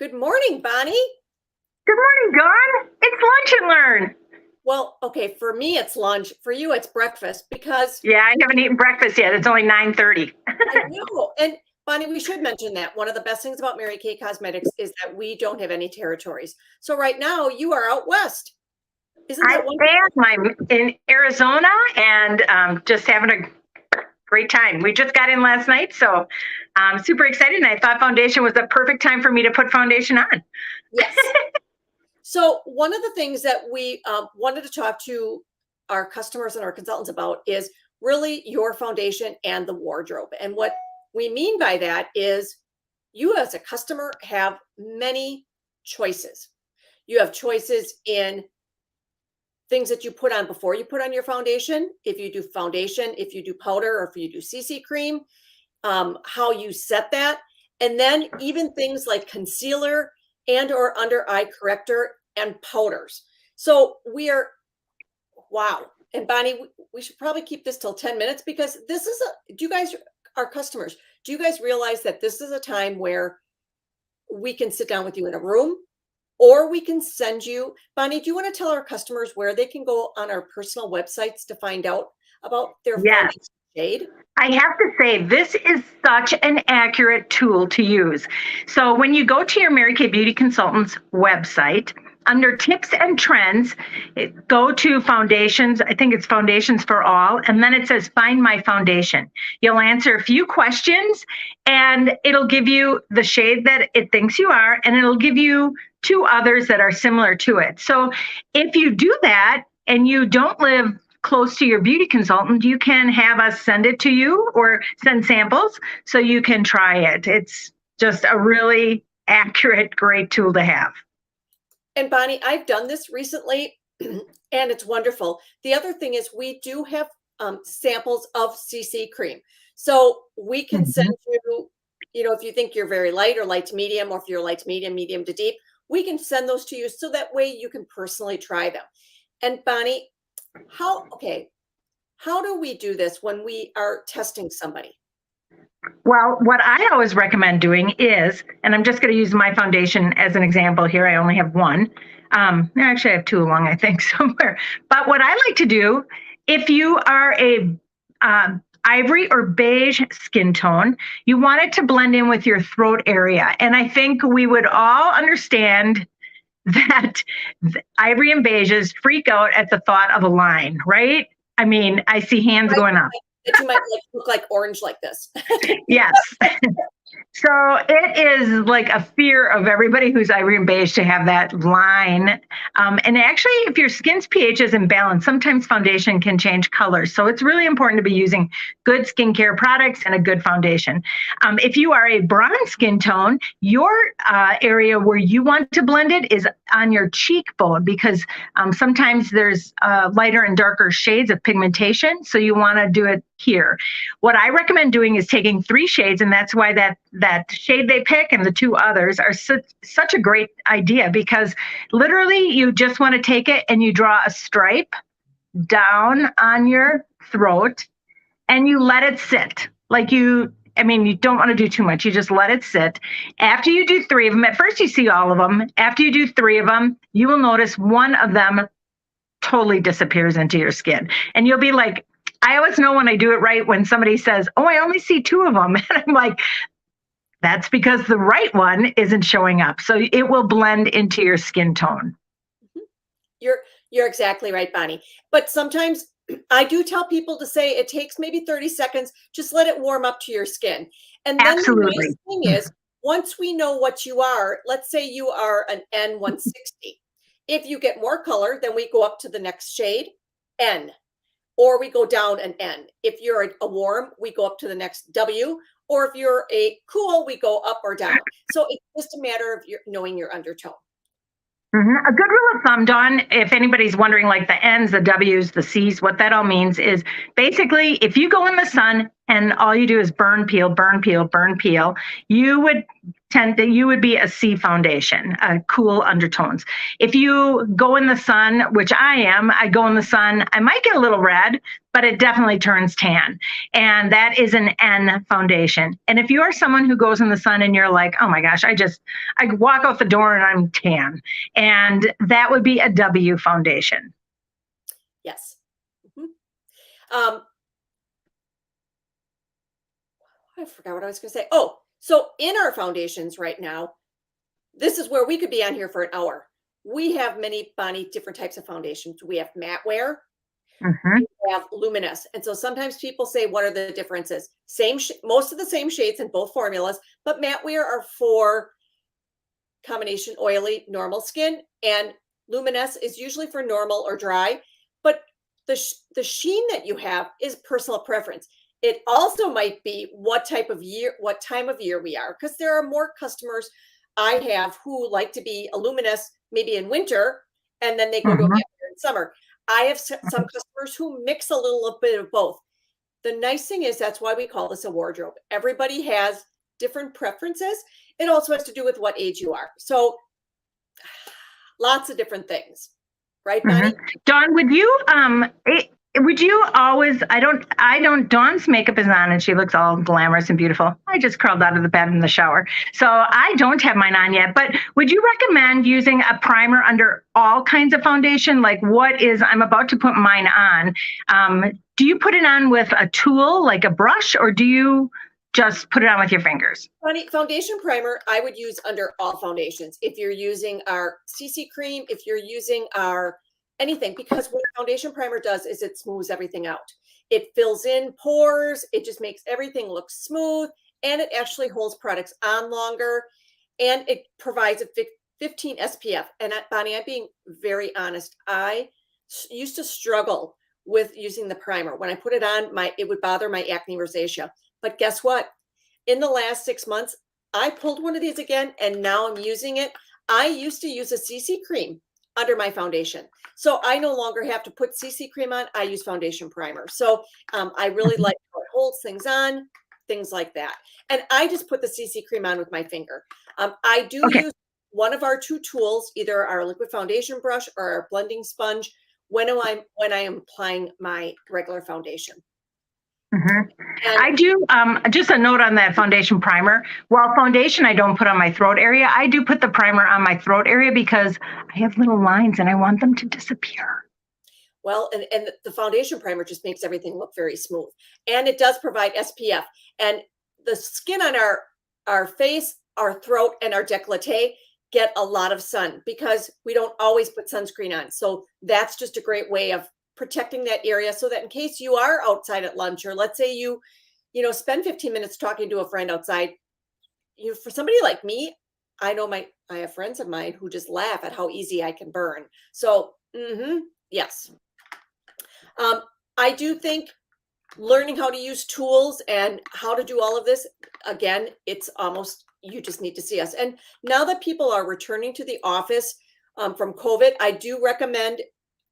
Good morning, Bonnie. Good morning, Dawn. It's lunch and learn. Well, okay, for me it's lunch. For you it's breakfast because Yeah, I haven't eaten breakfast yet. It's only 9:30. I know. And Bonnie, we should mention that one of the best things about Mary Kay Cosmetics is that we don't have any territories. So right now you are out west. Isn't I that wonderful? am. I'm in Arizona and just having a great time. We just got in last night, so I'm super excited. And I thought foundation was the perfect time for me to put foundation on. Yes. So one of the things that we wanted to talk to our customers and our consultants about is really your foundation and the wardrobe. And what we mean by that is you as a customer have many choices. You have choices in things that you put on before you put on your foundation. If you do foundation, if you do powder, or if you do CC cream, how you set that. And then even things like concealer and or under eye corrector and powders. So we are, wow. And Bonnie, we should probably keep this till 10 minutes because this is do you guys, our customers, do you guys realize that this is a time where we can sit down with you in a room or we can send you, Bonnie, do you want to tell our customers where they can go on our personal websites to find out about their Yes. foundation shade? I have to say, this is such an accurate tool to use. So when you go to your Mary Kay Beauty Consultants website, under tips and trends, go to foundations. I think it's foundations for all. And then it says, find my foundation. You'll answer a few questions and it'll give you the shade that it thinks you are. And it'll give you two others that are similar to it. So if you do that and you don't live close to your beauty consultant, you can have us send it to you or send samples so you can try it. It's just a really accurate, great tool to have. And Bonnie, I've done this recently and it's wonderful. The other thing is we do have samples of CC cream. So we can send you, if you think you're very light or light to medium, or if you're light to medium, medium to deep, we can send those to you so that way you can personally try them. And Bonnie, how do we do this when we are testing somebody? Well, what I always recommend doing is, and I'm just going to use my foundation as an example here. I only have one. Actually, I have two along, I think, somewhere. But what I like to do, if you are a ivory or beige skin tone, you want it to blend in with your throat area. And I think we would all understand that ivory and beiges freak out at the thought of a line, right? I mean, I see hands going up. That you might look like orange like this. Yes. So it is like a fear of everybody who's ivory and beige to have that line. And actually, if your skin's pH is imbalanced, sometimes foundation can change colors. So it's really important to be using good skincare products and a good foundation. If you are a bronze skin tone, your area where you want to blend it is on your cheekbone because sometimes there's lighter and darker shades of pigmentation. So you want to do it here. What I recommend doing is taking 3 shades, and that's why that shade they pick and the 2 others are such a great idea, because literally you just want to take it and you draw a stripe down on your throat and you let it sit. You don't want to do too much. You just let it sit. After you do 3 of them, at first you see all of them. After you do 3 of them, you will notice one of them totally disappears into your skin. And you'll be like, I always know when I do it right when somebody says, oh, I only see 2 of them. And I'm like, that's because the right one isn't showing up. So it will blend into your skin tone. You're exactly right, Bonnie. But sometimes I do tell people to say it takes maybe 30 seconds. Just let it warm up to your skin. And then Absolutely. the nice thing is, once we know what you are, let's say you are an N160. If you get more color, then we go up to the next shade, N. Or we go down an N. If you're a warm, we go up to the next W. Or if you're a cool, we go up or down. So it's just a matter of knowing your undertone. Mm-hmm. A good rule of thumb, Dawn, if anybody's wondering, like the N's, the W's, the C's, what that all means is basically if you go in the sun and all you do is burn, peel, burn, peel, burn, peel, you would be a C foundation, cool undertones. If you go in the sun, which I go in the sun, I might get a little red, but it definitely turns tan. And that is an N foundation. And if you are someone who goes in the sun and you're like, oh my gosh, I walk out the door and I'm tan, and that would be a W foundation. Yes. I forgot what I was going to say. Oh, so in our foundations right now, this is where we could be on here for an hour. We have many, Bonnie, different types of foundations. We have matte wear, we have luminous. And so sometimes people say, what are the differences? Most of the same shades in both formulas, but matte wear are for combination oily, normal skin, and luminous is usually for normal or dry. But the sheen that you have is personal preference. It also might be what time of year we are, because there are more customers I have who like to be a luminous maybe in winter, and then they go to a matte wear in summer. I have some customers who mix a little bit of both. The nice thing is that's why we call this a wardrobe. Everybody has different preferences. It also has to do with what age you are. So lots of different things, right, Bonnie? Dawn, would you always, Dawn's makeup is on and she looks all glamorous and beautiful. I just crawled out of the bed in the shower. So I don't have mine on yet, but would you recommend using a primer under all kinds of foundation? Like I'm about to put mine on. Do you put it on with a tool, like a brush, or do you just put it on with your fingers? Bonnie, foundation primer, I would use under all foundations. If you're using our CC cream, if you're using our anything, because what foundation primer does is it smooths everything out. It fills in pores. It just makes everything look smooth, and it actually holds products on longer, and it provides a 15 SPF. And Bonnie, I'm being very honest. I used to struggle with using the primer. When I put it on, it would bother my acne rosacea. But guess what? In the last 6 months, I pulled one of these again, and now I'm using it. I used to use a CC cream under my foundation. So I no longer have to put CC cream on. I use foundation primer. So I really like how it holds things on, things like that. And I just put the CC cream on with my finger. I do use one of our two tools, either our liquid foundation brush or our blending sponge, when I am applying my regular foundation. I do, just a note on that foundation primer. While foundation I don't put on my throat area, I do put the primer on my throat area because I have little lines and I want them to disappear. Well, and the foundation primer just makes everything look very smooth. And it does provide SPF. And the skin on our face, our throat, and our décolleté get a lot of sun because we don't always put sunscreen on. So that's just a great way of protecting that area, so that in case you are outside at lunch, or let's say you spend 15 minutes talking to a friend outside, for somebody like me, I have friends of mine who just laugh at how easy I can burn. So yes. I do think learning how to use tools and how to do all of this, again, it's almost, you just need to see us. And now that people are returning to the office from COVID, I do recommend,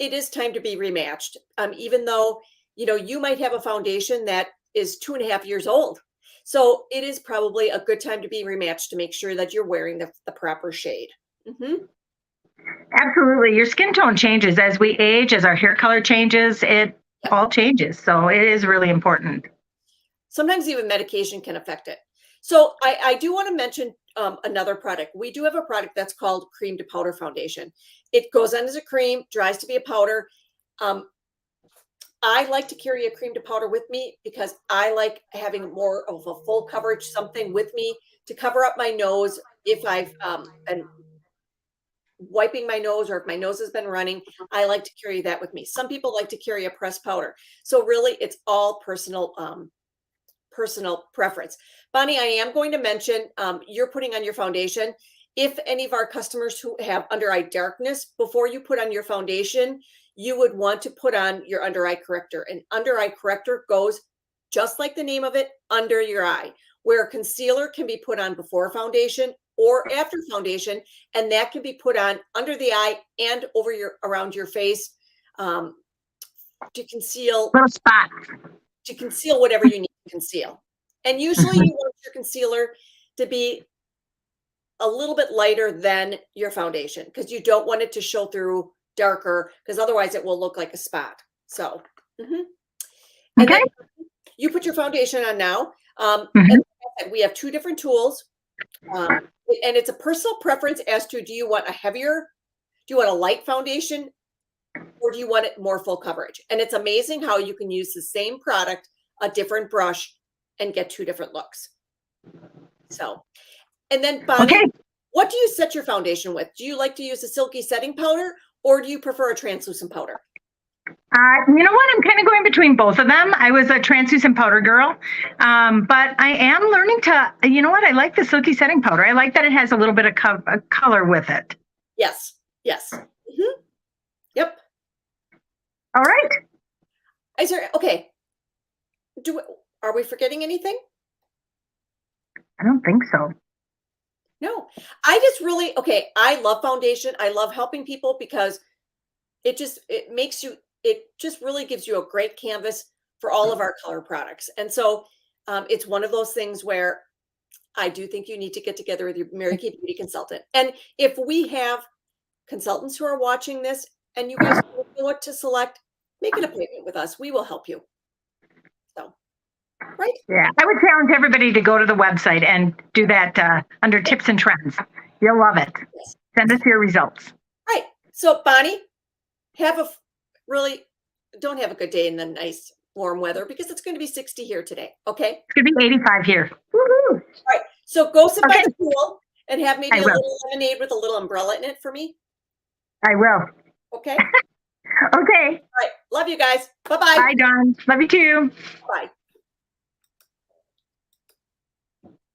it is time to be rematched. Even though, you might have a foundation that is 2.5 years old. So it is probably a good time to be rematched to make sure that you're wearing the proper shade. Absolutely. Your skin tone changes as we age, as our hair color changes, it all changes. So it is really important. Sometimes even medication can affect it. So I do want to mention another product. We do have a product that's called cream to powder foundation. It goes on as a cream, dries to be a powder. I like to carry a cream to powder with me because I like having more of a full coverage, something with me to cover up my nose if I've been wiping my nose, or if my nose has been running. I like to carry that with me. Some people like to carry a pressed powder. So really, it's all personal preference. Bonnie, I am going to mention, you're putting on your foundation. If any of our customers who have under eye darkness, before you put on your foundation, you would want to put on your under eye corrector. And under eye corrector goes, just like the name of it, under your eye, where concealer can be put on before foundation or after foundation, and that can be put on under the eye and around your face to conceal little spot. to conceal whatever you need conceal. And usually you want your concealer to be a little bit lighter than your foundation because you don't want it to show through darker because otherwise it will look like a spot. So, and Okay. then you put your foundation on now. Mhm. And like I said, we have 2 different tools. And it's a personal preference as to do you want a heavier, do you want a light foundation, or do you want it more full coverage? And it's amazing how you can use the same product, a different brush, and get 2 different looks. So, and then Bonnie, Okay. what do you set your foundation with? Do you like to use a silky setting powder or do you prefer a translucent powder? You know what? I'm kind of going between both of them. I was a translucent powder girl, but I am learning to, you know what? I like the silky setting powder. I like that it has a little bit of color with it. Yes. Yes. Yep. All right. Is there, okay. Are we forgetting anything? I don't think so. No, I just really, okay. I love foundation. I love helping people because it just really gives you a great canvas for all of our color products. And so it's one of those things where I do think you need to get together with your Mary Kay Beauty consultant. And if we have consultants who are watching this and you guys don't know what to select, make an appointment with us. We will help you. So, right? Yeah. I would challenge everybody to go to the website and do that under tips and trends. You'll love it. Yes. Send us your results. Right. So Bonnie, don't have a good day in the nice warm weather because it's going to be 60 here today. Okay. It's going to be 85 here. Woo-hoo. All right. So go sit by Okay. the pool and have maybe I a will. little lemonade with a little umbrella in it for me. I will. Okay. All Okay. right. Love you guys. Bye-bye. Bye, Dawn. Love you too. Bye.